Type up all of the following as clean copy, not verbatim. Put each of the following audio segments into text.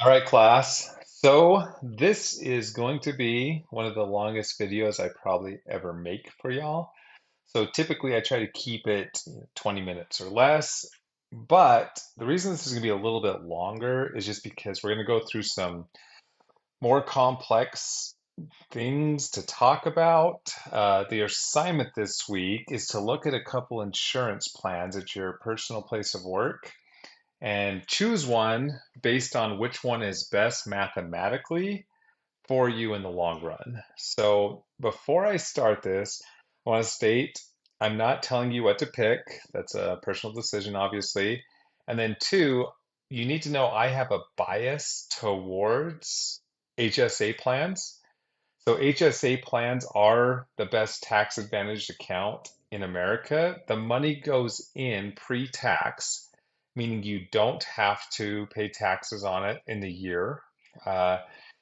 All right, class. So this is going to be one of the longest videos I probably ever make for y'all. So typically I try to keep it 20 minutes or less, but the reason this is going to be a little bit longer is just because we're going to go through some more complex things to talk about. The assignment this week is to look at a couple insurance plans at your personal place of work and choose one based on which one is best mathematically for you in the long run. So before I start this, I want to state I'm not telling you what to pick. That's a personal decision, obviously. And then two, you need to know I have a bias towards HSA plans. So HSA plans are the best tax advantaged account in America. The money goes in pre-tax, meaning you don't have to pay taxes on it in the year. Uh,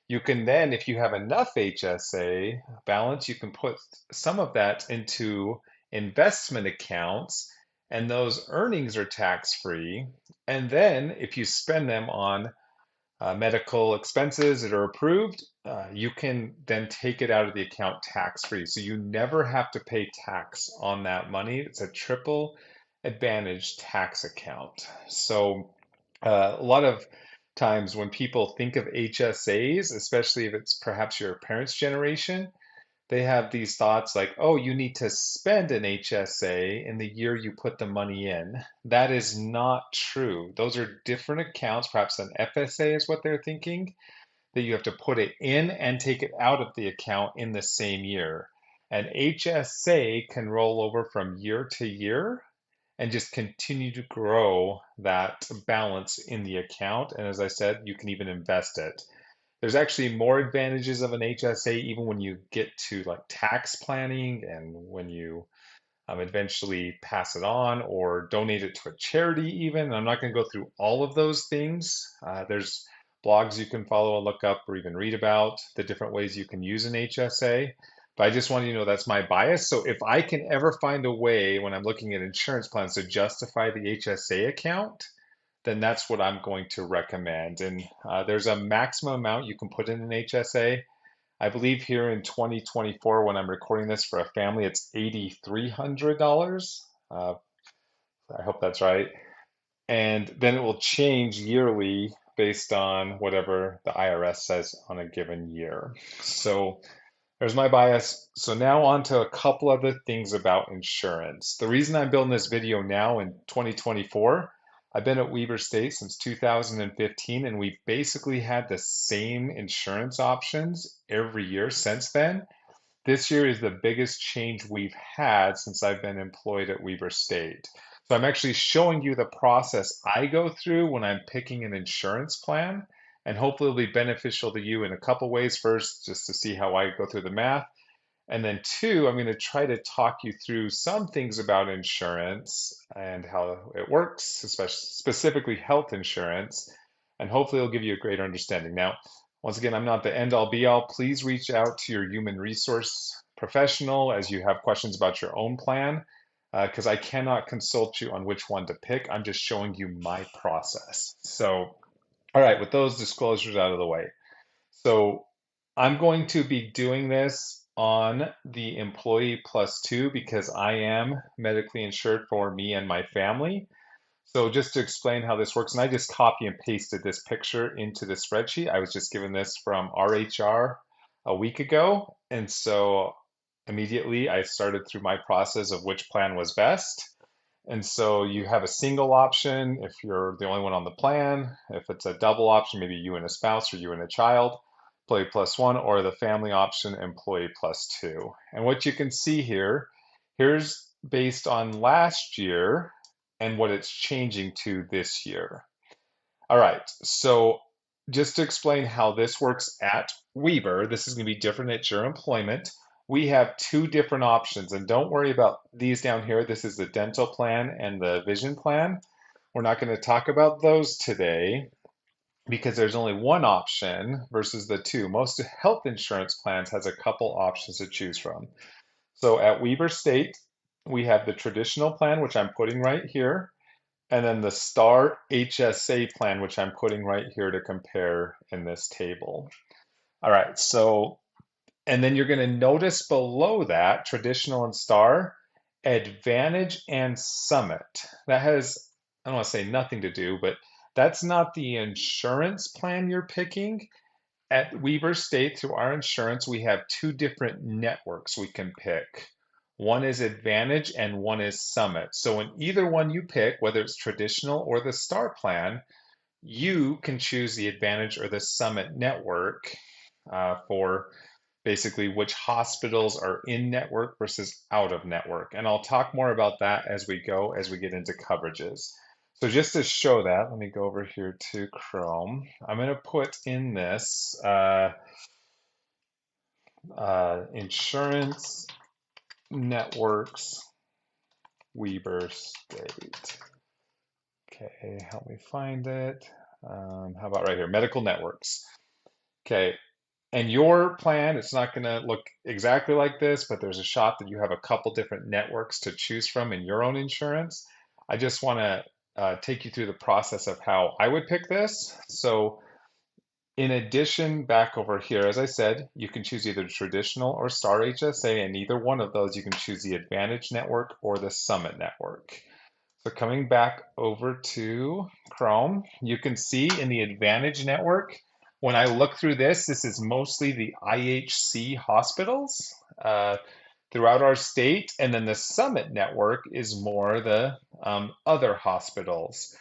you can then, if you have enough HSA balance, you can put some of that into investment accounts, and those earnings are tax-free. And then if you spend them on medical expenses that are approved, you can then take it out of the account tax free. So you never have to pay tax on that money. It's a triple advantage tax account. So a lot of times when people think of HSAs, especially if it's perhaps your parents' generation, they have these thoughts like, oh, you need to spend an HSA in the year you put the money in. That is not true. Those are different accounts. Perhaps an FSA is what they're thinking, that you have to put it in and take it out of the account in the same year. An HSA can roll over from year to year and just continue to grow that balance in the account. And as I said, you can even invest it. There's actually more advantages of an HSA even when you get to like tax planning and when you eventually pass it on or donate it to a charity even. I'm not going to go through all of those things. There's blogs you can follow and look up or even read about the different ways you can use an HSA. But I just want you to know that's my bias. So if I can ever find a way when I'm looking at insurance plans to justify the HSA account, then that's what I'm going to recommend. And there's a maximum amount you can put in an HSA. I believe here in 2024, when I'm recording this for a family, it's $8,300. I hope that's right. And then it will change yearly based on whatever the IRS says on a given year. So there's my bias. So now on to a couple other things about insurance. The reason I'm building this video now in 2024, I've been at Weber State since 2015, and we've basically had the same insurance options every year since then. This year is the biggest change we've had since I've been employed at Weber State. So I'm actually showing you the process I go through when I'm picking an insurance plan, and hopefully it'll be beneficial to you in a couple ways. First, just to see how I go through the math. And then two, I'm going to try to talk you through some things about insurance and how it works, especially specifically health insurance, and hopefully it'll give you a greater understanding. Now, once again, I'm not the end all be all. Please reach out to your human resource professional as you have questions about your own plan, because I cannot consult you on which one to pick. I'm just showing you my process. So, all right, with those disclosures out of the way. So I'm going to be doing this on the employee plus two because I am medically insured for me and my family. So just to explain how this works, and I just copy and pasted this picture into the spreadsheet. I was just given this from RHR a week ago. And so immediately I started through my process of which plan was best. And so you have a single option if you're the only one on the plan. If it's a double option, maybe you and a spouse or you and a child, employee plus one, or the family option, employee plus two. And what you can see here, here's based on last year and what it's changing to this year. All right, so just to explain how this works at Weber, this is going to be different at your employment. We have two different options, and don't worry about these down here. This is the dental plan and the vision plan. We're not going to talk about those today because there's only one option versus the two. Most health insurance plans has a couple options to choose from. So at Weber State, we have the traditional plan, which I'm putting right here. and then the Star HSA plan, which I'm putting right here to compare in this table. All right, so, and then you're going to notice below that, traditional and Star, Advantage and Summit. That has, I don't want to say nothing to do, but that's not the insurance plan you're picking. At Weber State, through our insurance, we have two different networks we can pick. One is Advantage and one is Summit. So in either one you pick, whether it's traditional or the Star plan, you can choose the Advantage or the Summit network for basically which hospitals are in network versus out of network. And I'll talk more about that as we go, as we get into coverages. So just to show that, let me go over here to Chrome. I'm going to put in this insurance networks Weber State. Okay, help me find it. How about right here, medical networks. Okay, and your plan, it's not going to look exactly like this, but there's a shot that you have a couple different networks to choose from in your own insurance. I just want to take you through the process of how I would pick this. So in addition, back over here, as I said, you can choose either traditional or Star HSA, and either one of those you can choose the Advantage network or the Summit network. So coming back over to Chrome, you can see in the Advantage network, when I look through this, this is mostly the IHC hospitals throughout our state, and then the Summit network is more the other hospitals.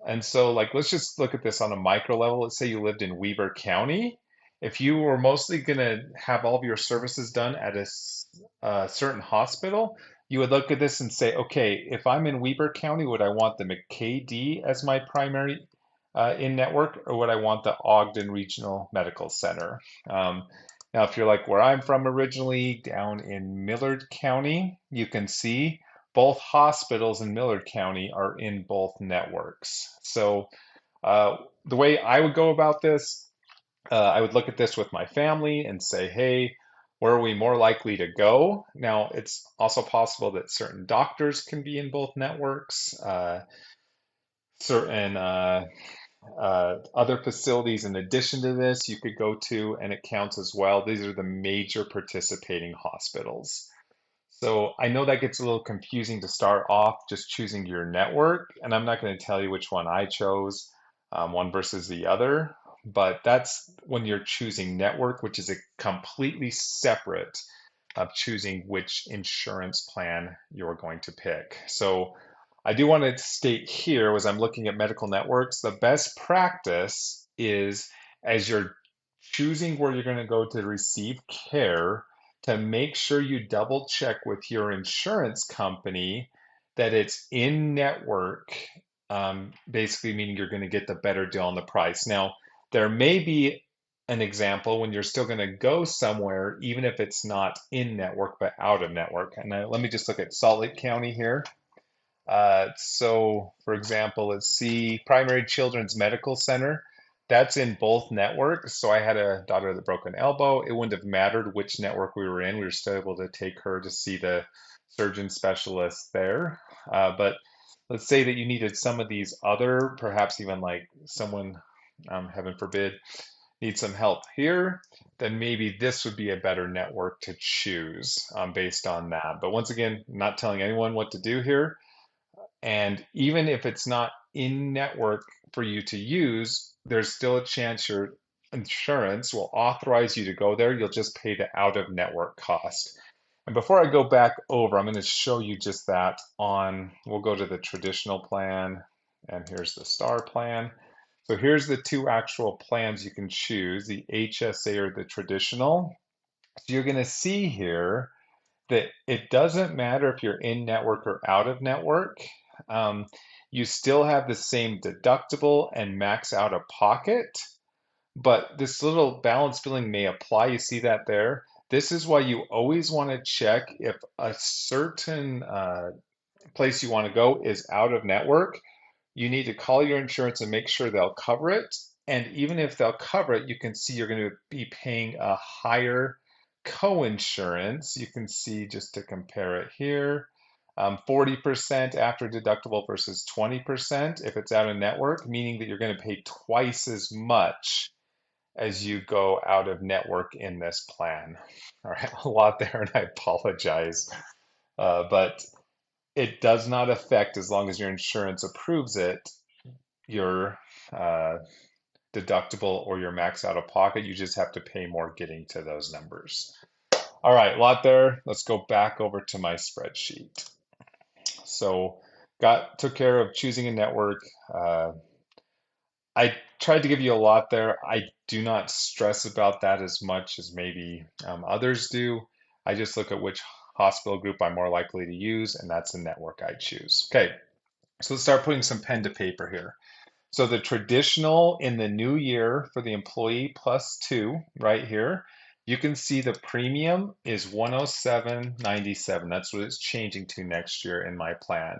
And so, like, let's just look at this on a micro level. Let's say you lived in Weber County. If you were mostly going to have all of your services done at a certain hospital, you would look at this and say, okay, if I'm in Weber County, would I want the McKay-Dee as my primary in-network, or would I want the Ogden Regional Medical Center? Now, if you're like where I'm from originally, down in Millard County, you can see both hospitals in Millard County are in both networks. So the way I would go about this, I would look at this with my family and say, hey, where are we more likely to go? Now, it's also possible that certain doctors can be in both networks, certain other facilities in addition to this you could go to, and it counts as well. These are the major participating hospitals. So I know that gets a little confusing to start off just choosing your network, and I'm not going to tell you which one I chose, one versus the other, but that's when you're choosing network, which is a completely separate of choosing which insurance plan you're going to pick. So I do want to state here, as I'm looking at medical networks, the best practice is as you're choosing where you're going to go to receive care, to make sure you double check with your insurance company that it's in network, basically meaning you're going to get the better deal on the price. Now, there may be an example when you're still going to go somewhere, even if it's not in network, but out of network. And let me just look at Salt Lake County here. So, for example, let's see, Primary Children's Medical Center. That's in both networks. So I had a daughter that broke an elbow. It wouldn't have mattered which network we were in. We were still able to take her to see the surgeon specialist there. But let's say that you needed some of these other, perhaps even like someone, heaven forbid, needs some help here, then maybe this would be a better network to choose based on that. But once again, not telling anyone what to do here. And even if it's not in network for you to use, there's still a chance your insurance will authorize you to go there. You'll just pay the out of network cost. And before I go back over, I'm going to show you just that on, we'll go to the traditional plan, and here's the Star plan. So here's the two actual plans you can choose, the HSA or the traditional. So you're going to see here that it doesn't matter if you're in network or out of network. You still have the same deductible and max out of pocket, but this little balance billing may apply. You see that there? This is why you always want to check if a certain place you want to go is out of network. You need to call your insurance and make sure they'll cover it. And even if they'll cover it, you can see you're going to be paying a higher co-insurance. You can see just to compare it here. 40% after deductible versus 20% if it's out of network, meaning that you're going to pay twice as much as you go out of network in this plan. All right, a lot there, and I apologize. But it does not affect, as long as your insurance approves it, your deductible or your max out of pocket. You just have to pay more getting to those numbers. All right, a lot there. Let's go back over to my spreadsheet. So took care of choosing a network. I tried to give you a lot there. I do not stress about that as much as maybe others do. I just look at which hospital group I'm more likely to use, and that's the network I choose. Okay, so let's start putting some pen to paper here. So the traditional in the new year for the employee plus two right here, you can see the premium is 107.97. That's what it's changing to next year in my plan.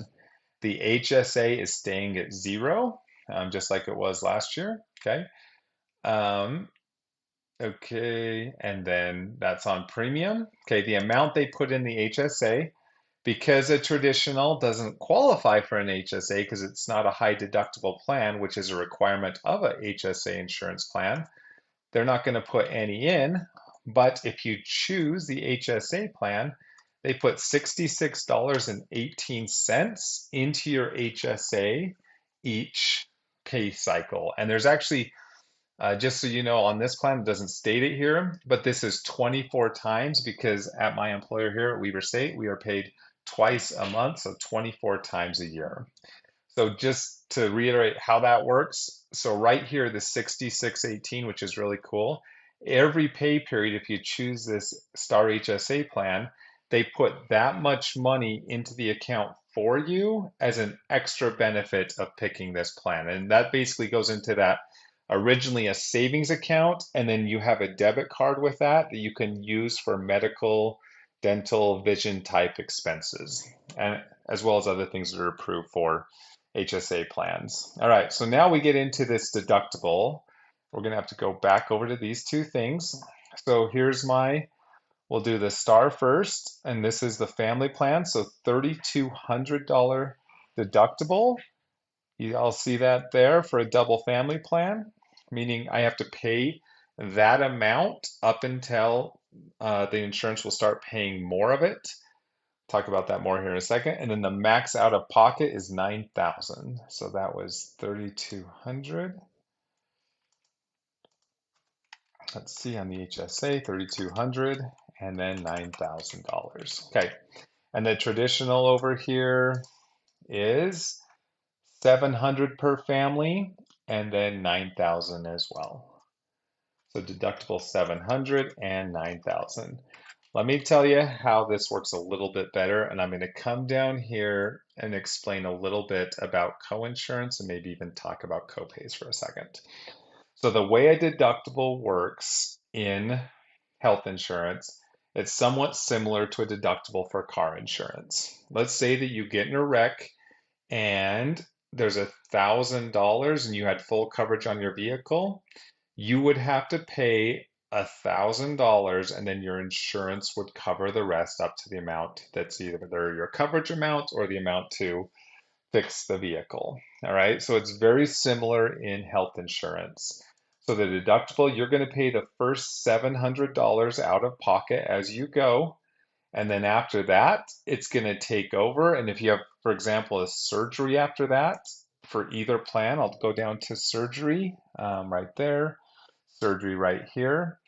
The HSA is staying at 0, just like it was last year. Okay. Um, okay, and then that's on premium. Okay, the amount they put in the HSA, because a traditional doesn't qualify for an HSA because it's not a high deductible plan, which is a requirement of a HSA insurance plan, they're not going to put any in. But if you choose the HSA plan, they put $66.18 into your HSA each pay cycle. And there's actually, just so you know, on this plan, it doesn't state it here, but this is 24 times because at my employer here at Weber State, we are paid twice a month, so 24 times a year. So just to reiterate how that works, so right here, the 6618, which is really cool, every pay period, if you choose this Star HSA plan, they put that much money into the account for you as an extra benefit of picking this plan. And that basically goes into that originally a savings account, and then you have a debit card with that that you can use for medical, dental, vision type expenses, and as well as other things that are approved for HSA plans. All right, so now we get into this deductible. We're gonna have to go back over to these two things. So here's we'll do the Star first, and this is the family plan. So $3,200 deductible. You all see that there for a double family plan, meaning I have to pay that amount up until the insurance will start paying more of it. Talk about that more here in a second. And then the max out of pocket is 9,000. So that was 3,200. Let's see on the HSA, 3,200 and then $9,000. Okay. And the traditional over here is 700 per family and then 9,000 as well. So deductible 700 and 9,000. Let me tell you how this works a little bit better, and I'm going to come down here and explain a little bit about coinsurance and maybe even talk about copays for a second. So the way a deductible works in health insurance, it's somewhat similar to a deductible for car insurance. Let's say that you get in a wreck and there's $1,000 and you had full coverage on your vehicle. You would have to pay $1,000 and then your insurance would cover the rest up to the amount that's either your coverage amount or the amount to fix the vehicle. All right, so it's very similar in health insurance. So the deductible, you're going to pay the first $700 out of pocket as you go. And then after that, it's going to take over. And if you have, for example, a surgery after that for either plan, I'll go down to surgery right there, surgery right here.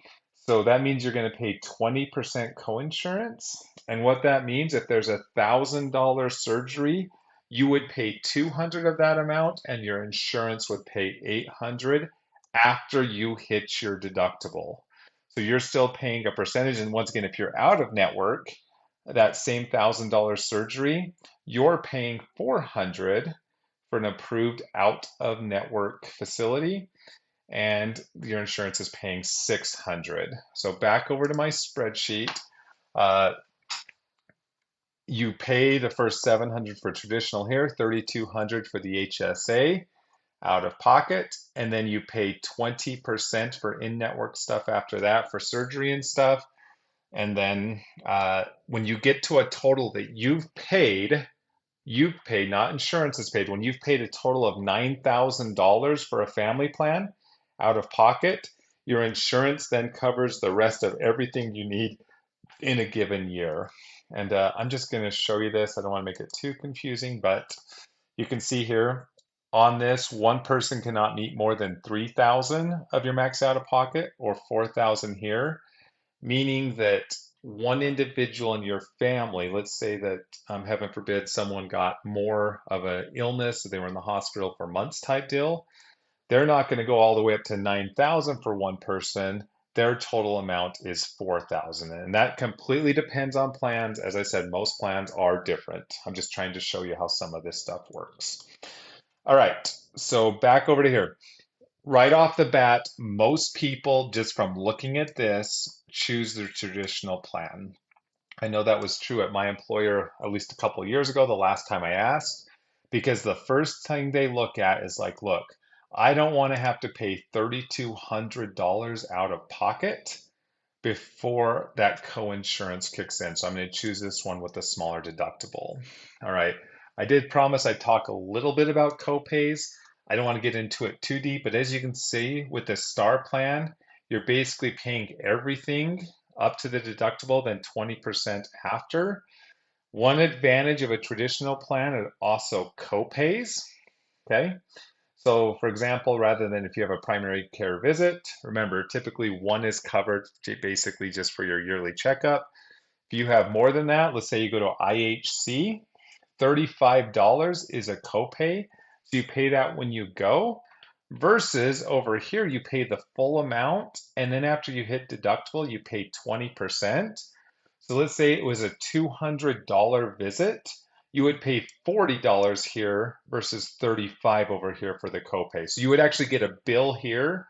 So that means you're going to pay 20% coinsurance. And what that means, if there's $1,000 surgery, you would pay 200 of that amount and your insurance would pay 800 after you hit your deductible. So you're still paying a percentage. And once again, if you're out of network, that same $1,000 surgery, you're paying 400 for an approved out of network facility, and your insurance is paying 600. So back over to my spreadsheet. You pay the first 700 for traditional here, 3,200 for the HSA out of pocket, and then you pay 20% for in-network stuff after that for surgery and stuff. And then when you get to a total that you've paid, not insurance is paid, when you've paid a total of $9,000 for a family plan out of pocket, your insurance then covers the rest of everything you need in a given year. And I'm just going to show you this. I don't want to make it too confusing, but you can see here on this, one person cannot meet more than 3,000 of your max out of pocket or 4,000 here, meaning that one individual in your family, let's say that, heaven forbid, someone got more of an illness, so they were in the hospital for months type deal, they're not going to go all the way up to 9,000 for one person. Their total amount is 4,000. And that completely depends on plans. As I said, most plans are different. I'm just trying to show you how some of this stuff works. All right, so back over to here. Right off the bat, most people, just from looking at this, choose the traditional plan. I know that was true at my employer at least a couple of years ago, the last time I asked, because the first thing they look at is like, look, I don't want to have to pay $3,200 out of pocket before that co-insurance kicks in. So I'm going to choose this one with a smaller deductible. All right. I did promise I'd talk a little bit about co-pays. I don't want to get into it too deep, but as you can see with the STAR plan, you're basically paying everything up to the deductible, then 20% after. One advantage of a traditional plan is also co-pays. Okay. So, for example, rather than if you have a primary care visit, remember typically one is covered basically just for your yearly checkup. If you have more than that, let's say you go to IHC, $35 is a copay. So you pay that when you go, versus over here, you pay the full amount. And then after you hit deductible, you pay 20%. So let's say it was a $200 visit. You would pay $40 here versus 35 over here for the copay. So you would actually get a bill here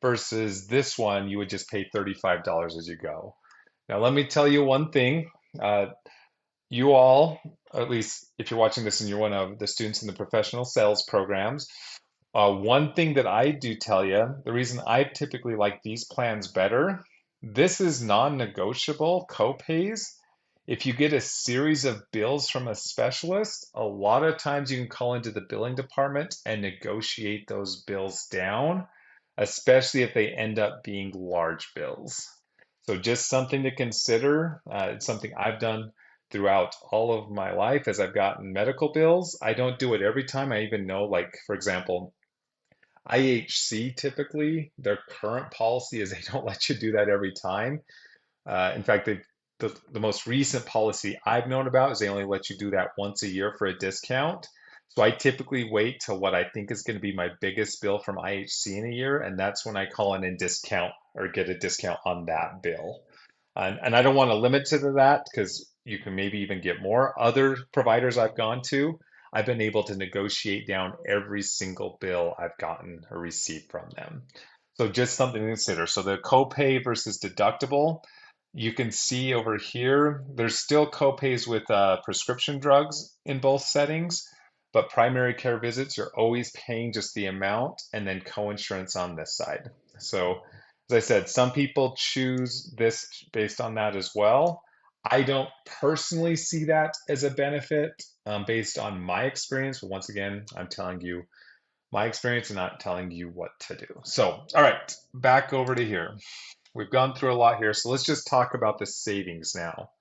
versus this one, you would just pay $35 as you go. Now, let me tell you one thing. You all, at least if you're watching this and you're one of the students in the professional sales programs, one thing that I do tell you, the reason I typically like these plans better, this is non-negotiable co-pays. If you get a series of bills from a specialist, a lot of times you can call into the billing department and negotiate those bills down, especially if they end up being large bills. So just something to consider. It's something I've done throughout all of my life as I've gotten medical bills. I don't do it every time. I even know, like, for example, IHC typically, their current policy is they don't let you do that every time. In fact, the most recent policy I've known about is they only let you do that once a year for a discount. So I typically wait till what I think is going to be my biggest bill from IHC in a year, and that's when I call in and discount or get a discount on that bill. And I don't want to limit it to that because you can maybe even get more. Other providers I've gone to, I've been able to negotiate down every single bill I've gotten or received from them. So just something to consider. So the copay versus deductible, you can see over here, there's still copays with prescription drugs in both settings, but primary care visits, you're always paying just the amount and then co-insurance on this side. So as I said, some people choose this based on that as well. I don't personally see that as a benefit based on my experience, but once again, I'm telling you my experience and not telling you what to do. So, all right, back over to here. We've gone through a lot here, so let's just talk about the savings now.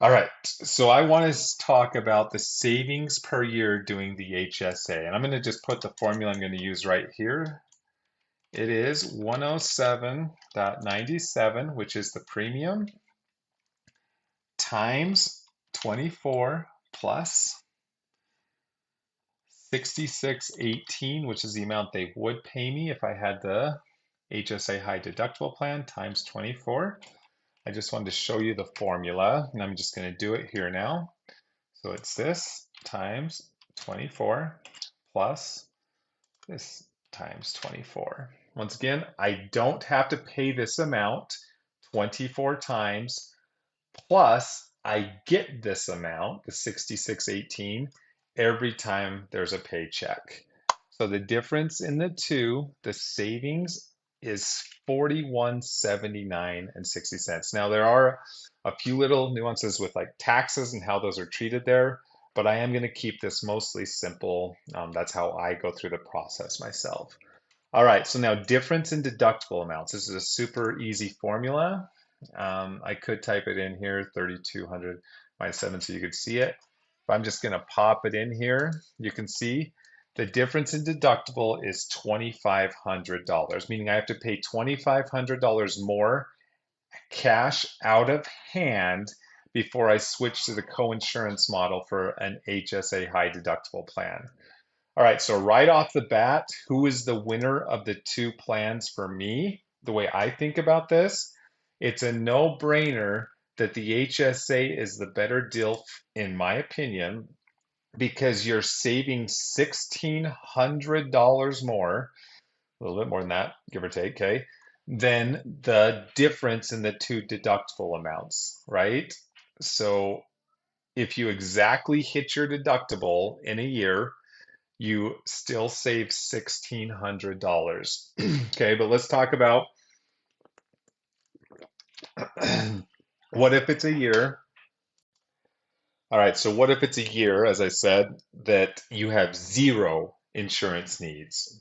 All right, so I want to talk about the savings per year doing the HSA, and I'm going to just put the formula I'm going to use right here. It is 107.97, which is the premium, times 24 plus 6618, which is the amount they would pay me if I had the HSA high deductible plan, times 24. I just wanted to show you the formula, and I'm just going to do it here now. So it's this times 24 plus this times 24. Once again, I don't have to pay this amount 24 times, plus I get this amount, the 6618, every time there's a paycheck. So the difference in the two, the savings is 41.79 and 60 cents. Now there are a few little nuances with like taxes and how those are treated there, but I am going to keep this mostly simple. That's how I go through the process myself. All right, so now difference in deductible amounts. This is a super easy formula. I could type it in here, 3,200 minus 7, so you could see it. But I'm just going to pop it in here. You can see the difference in deductible is $2,500, meaning I have to pay $2,500 more cash out of hand before I switch to the co-insurance model for an HSA high deductible plan. All right, so right off the bat, who is the winner of the two plans for me? The way I think about this, it's a no-brainer that the HSA is the better deal, in my opinion, because you're saving $1,600 more, a little bit more than that, give or take, okay, than the difference in the two deductible amounts, right? So if you exactly hit your deductible in a year, you still save $1,600. Okay, but let's talk about what if it's a year. All right, so what if it's a year, as I said, that you have zero insurance needs?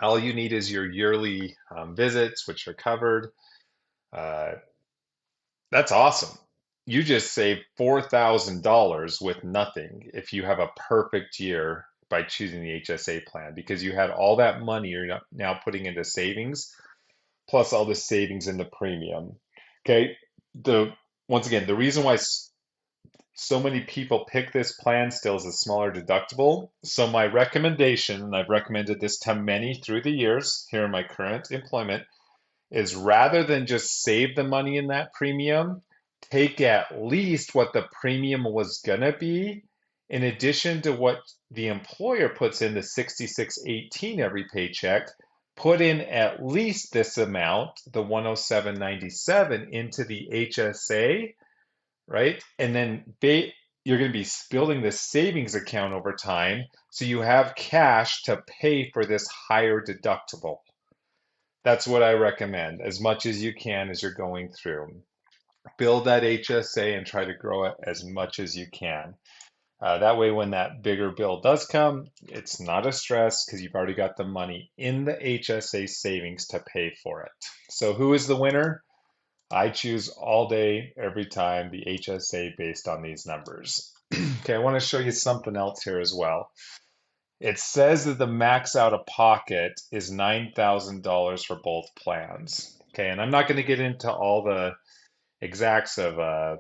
All you need is your yearly visits, which are covered. Uh, that's awesome. You just saved $4,000 with nothing if you have a perfect year by choosing the HSA plan because you had all that money you're now putting into savings plus all the savings in the premium. Okay, the once again, the reason why so many people pick this plan still is a smaller deductible. So my recommendation, and I've recommended this to many through the years here in my current employment, is rather than just save the money in that premium, take at least what the premium was gonna be, in addition to what the employer puts in the 6618 every paycheck, put in at least this amount, the 107.97 into the HSA, right? And then you're going to be building this savings account over time, so you have cash to pay for this higher deductible. That's what I recommend as much as you can as you're going through. Build that HSA and try to grow it as much as you can. That way, when that bigger bill does come, it's not a stress because you've already got the money in the HSA savings to pay for it. So, who is the winner? I choose all day, every time, the HSA based on these numbers. Okay, I want to show you something else here as well. It says that the max out of pocket is $9,000 for both plans. Okay, and I'm not going to get into all the exacts of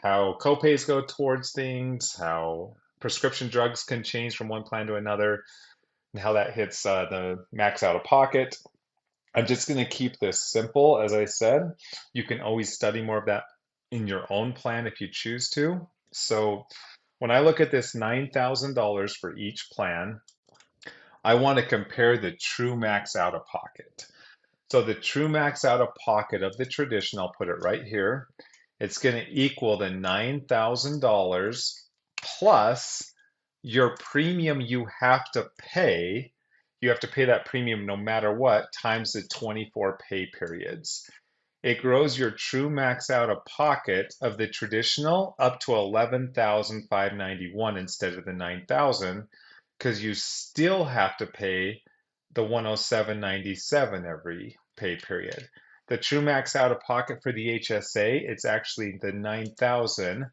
how copays go towards things, how prescription drugs can change from one plan to another, and how that hits the max out of pocket. I'm just going to keep this simple. As I said, you can always study more of that in your own plan if you choose to. So when I look at this $9,000 for each plan, I want to compare the true max out of pocket. So the true max out of pocket of the tradition, I'll put it right here, it's going to equal the $9,000 plus your premium you have to pay. You have to pay that premium no matter what, times the 24 pay periods. It grows your true max out of pocket of the traditional up to 11,591 instead of the 9,000 because you still have to pay the 107.97 every pay period. The true max out of pocket for the HSA, it's actually the 9,000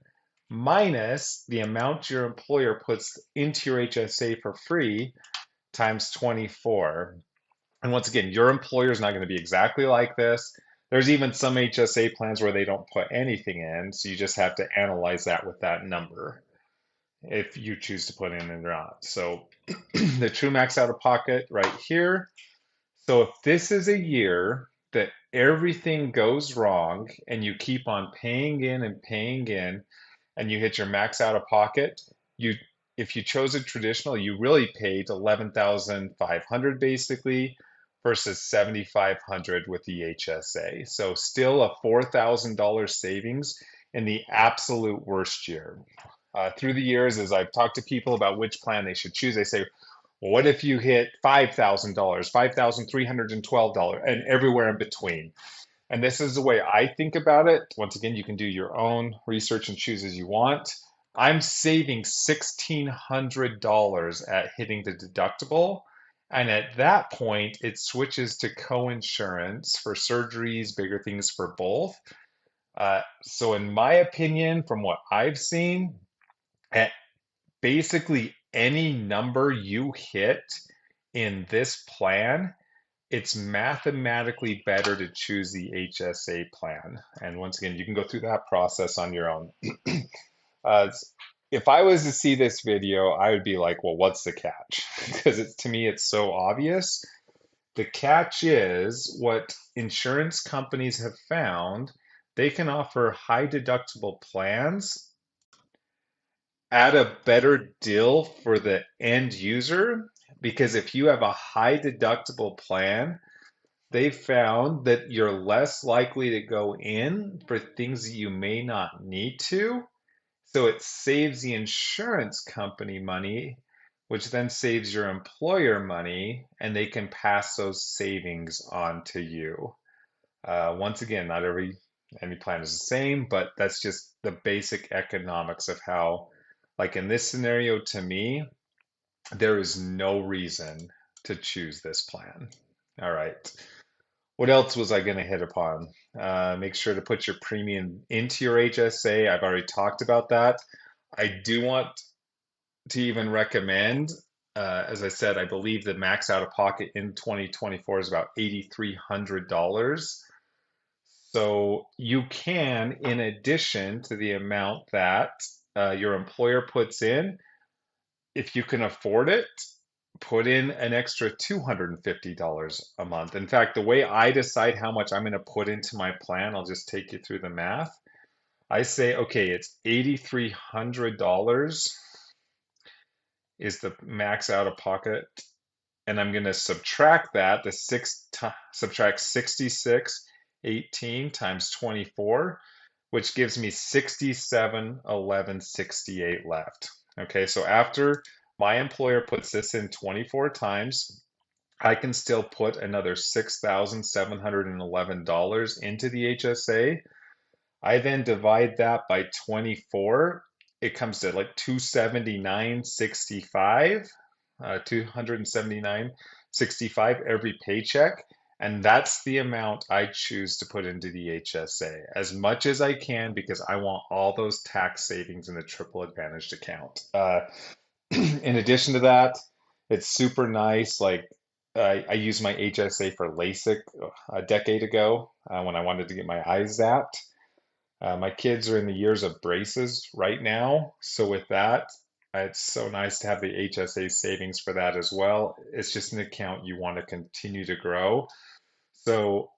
minus the amount your employer puts into your HSA for free times 24. And once again, your employer is not going to be exactly like this. There's even some HSA plans where they don't put anything in, so you just have to analyze that with that number if you choose to put in or not. So the true max out of pocket right here. So if this is a year that everything goes wrong and you keep on paying in and you hit your max out of pocket, you if you chose a traditional, you really paid 11,500 basically versus 7,500 with the HSA. So still a $4,000 savings in the absolute worst year. Through the years, as I've talked to people about which plan they should choose, they say, Well, what if you hit $5,000, $5,312, and everywhere in between? And this is the way I think about it. Once again, you can do your own research and choose as you want. I'm saving $1,600 at hitting the deductible. And at that point, it switches to co-insurance for surgeries, bigger things for both. So, in my opinion, from what I've seen, at basically any number you hit in this plan, it's mathematically better to choose the HSA plan. And once again, you can go through that process on your own. Uh, if I was to see this video, I would be like, well, what's the catch? Because to me, it's so obvious. The catch is what insurance companies have found, they can offer high deductible plans at a better deal for the end user. Because if you have a high deductible plan, they found that you're less likely to go in for things that you may not need to. So it saves the insurance company money, which then saves your employer money, and they can pass those savings on to you. Once again, not any plan is the same, but that's just the basic economics of how, like in this scenario, to me, there is no reason to choose this plan. All right. What else was I going to hit upon? Make sure to put your premium into your HSA. I've already talked about that. I do want to even recommend, as I said, I believe the max out of pocket in 2024 is about $8,300. So you can, in addition to the amount that your employer puts in, if you can afford it, put in an extra $250 a month. In fact, the way I decide how much I'm going to put into my plan, I'll just take you through the math. I say, okay, it's $8,300 is the max out of pocket, and I'm going to subtract that, subtract 6618 times 24, which gives me 671168 left. Okay, so after my employer puts this in 24 times, I can still put another $6,711 into the HSA. I then divide that by 24. It comes to like 279.65, 279.65 every paycheck. And that's the amount I choose to put into the HSA as much as I can because I want all those tax savings in the triple advantaged account. In addition to that, it's super nice. Like I used my HSA for LASIK a decade ago when I wanted to get my eyes zapped. My kids are in the years of braces right now. So with that, it's so nice to have the HSA savings for that as well. It's just an account you want to continue to grow. So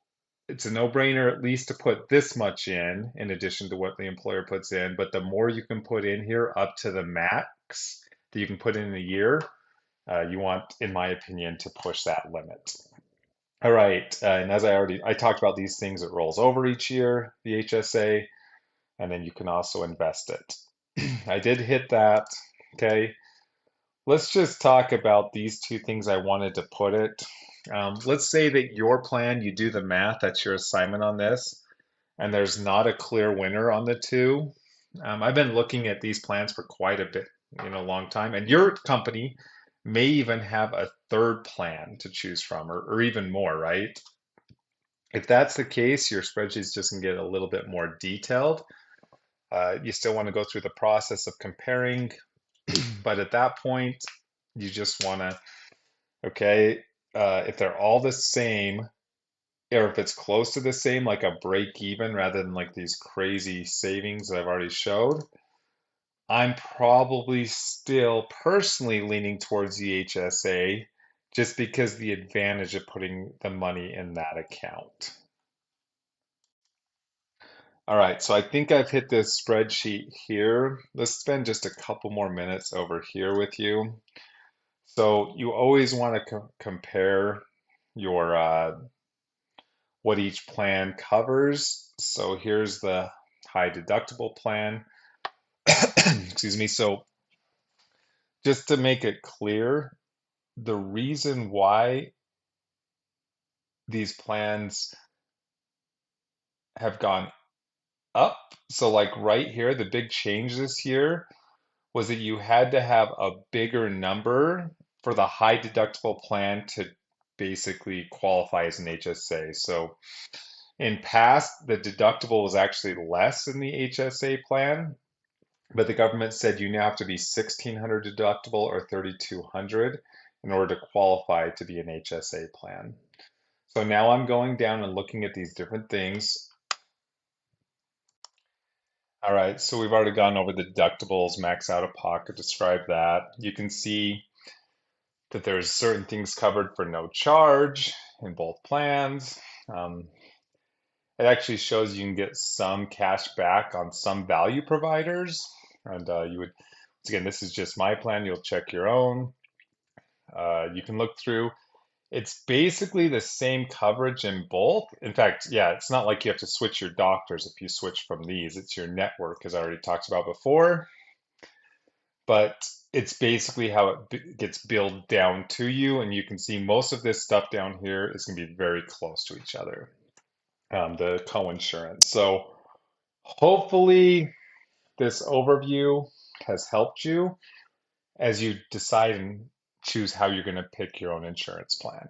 it's a no-brainer at least to put this much in addition to what the employer puts in. But the more you can put in here up to the max that you can put in a year, you want, in my opinion, to push that limit. All right, and as I talked about these things, it rolls over each year, the HSA, and then you can also invest it. I did hit that. Okay, let's just talk about these two things I wanted to put it. Let's say that your plan, you do the math, that's your assignment on this, and there's not a clear winner on the two. I've been looking at these plans for quite a bit, long time, and your company may even have a third plan to choose from, or even more, right? If that's the case, your spreadsheet's just gonna get a little bit more detailed. You still want to go through the process of comparing, but at that point, you just want to, okay, if they're all the same, or if it's close to the same, like a break even rather than like these crazy savings that I've already showed, I'm probably still personally leaning towards the HSA just because the advantage of putting the money in that account. All right, so I think I've hit this spreadsheet here. Let's spend just a couple more minutes over here with you. So you always want to compare your what each plan covers. So here's the high deductible plan. Excuse me. So just to make it clear, the reason why these plans have gone up, so like right here, the big change this year was that you had to have a bigger number for the high deductible plan to basically qualify as an HSA. So in past, the deductible was actually less in the HSA plan, but the government said you now have to be 1,600 deductible or 3,200 in order to qualify to be an HSA plan. So now I'm going down and looking at these different things. All right, so we've already gone over the deductibles, max out of pocket, describe that. You can see that there's certain things covered for no charge in both plans. Um, it actually shows you can get some cash back on some value providers. And you would, once again, this is just my plan. You'll check your own. You can look through. It's basically the same coverage in both. In fact, yeah, it's not like you have to switch your doctors if you switch from these. It's your network, as I already talked about before. But it's basically how it gets billed down to you. And you can see most of this stuff down here is going to be very close to each other, the co-insurance. So hopefully this overview has helped you as you decide and choose how you're going to pick your own insurance plan.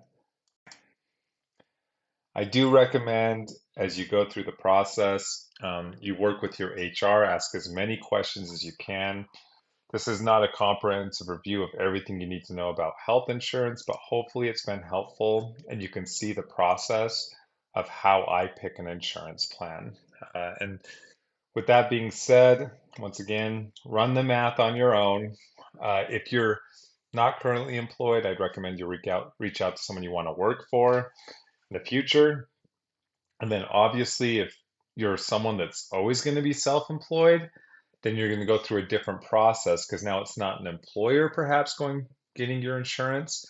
I do recommend as you go through the process, you work with your HR, ask as many questions as you can. This is not a comprehensive review of everything you need to know about health insurance, but hopefully it's been helpful and you can see the process of how I pick an insurance plan. And with that being said, once again, run the math on your own. If you're not currently employed, I'd recommend you reach out to someone you want to work for in the future. And then obviously, if you're someone that's always going to be self-employed, then you're going to go through a different process because now it's not an employer perhaps going getting your insurance,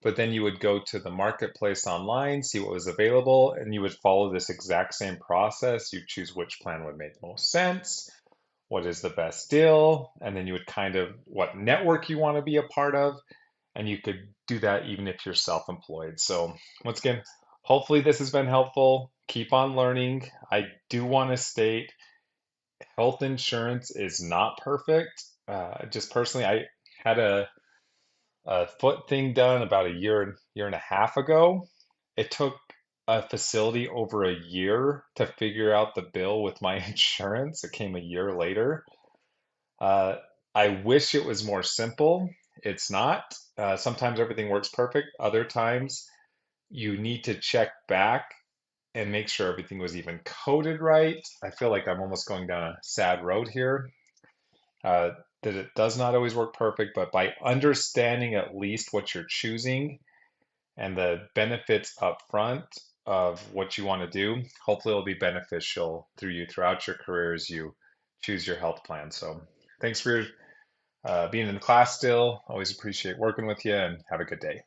but then you would go to the marketplace online, see what was available, and you would follow this exact same process. You choose which plan would make most sense, what is the best deal, and then you would kind of what network you want to be a part of, and you could do that even if you're self-employed. So once again, hopefully this has been helpful. Keep on learning. I do want to state health insurance is not perfect. Just personally, I had a foot thing done about a year and a half ago. It took a facility over a year to figure out the bill with my insurance. It came a year later. Uh, I wish it was more simple. It's not. Sometimes everything works perfect. Other times you need to check back and make sure everything was even coded right. I feel like I'm almost going down a sad road here. Uh, that it does not always work perfect, but by understanding at least what you're choosing and the benefits up front of what you want to do, hopefully it'll be beneficial through you throughout your career as you choose your health plan. So thanks for being in the class still. Always appreciate working with you and have a good day.